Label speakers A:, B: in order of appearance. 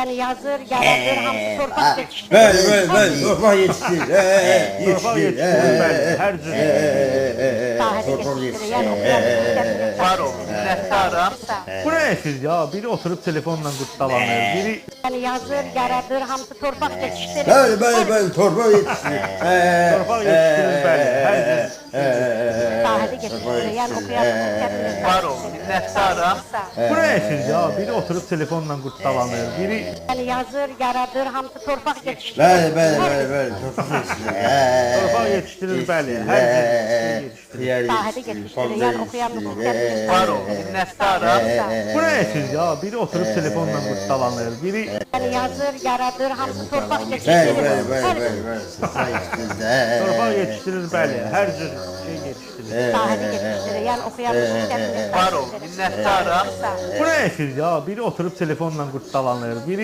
A: Yani yazır, yaradır, hamısı torpaq yetiştirir.
B: Bəli, torpaq yetişdirir.
C: Torpaq yetişdirir, bəli, hər cür.
A: Sahili
B: Torpaq
A: yetiştirir.
B: yetişdirir.
A: Yani okuyan
D: Var olun, minnətdaram.
C: Bu nə esiz ya? Biri oturub telefonla qurtdalanır, biri
A: Yani yazır, yaradır, hamısı torpaq yetiştirir.
B: Bəli, torpaq yetişdirir.
C: torpaq yetişdirir, bəli, hər cür.
A: Sahili yetiştirir. Yani okuyan
D: Var olun, minnətdaram.
C: Bu nə esiz ya? Biri oturub telefonla qurtdalanır, biri
A: Yani yazır, yaradır, hamısı torpaq yetiştirir.
B: Bəli, torpaq yetişdirir.
C: torpaq yetişdirir, bəli, hər cür yetişdirir.
A: Sahili yetiştirir. Yani okuyan
D: Var olun, minnətdaram.
C: Bu nə esiz ya? Biri oturub telefonla qurtdalanır, biri
A: Yani yazır, yaradır, hamısı torpaq yetiştirir.
C: torpaq yetişdirir, bəli, hər cür şey yetişdirir.
A: Sahili yetiştirir. Yani okuyan
D: Var olun, minnətdaram.
C: Bu nə esiz ya? Biri oturub telefonla qurtdalanır, biri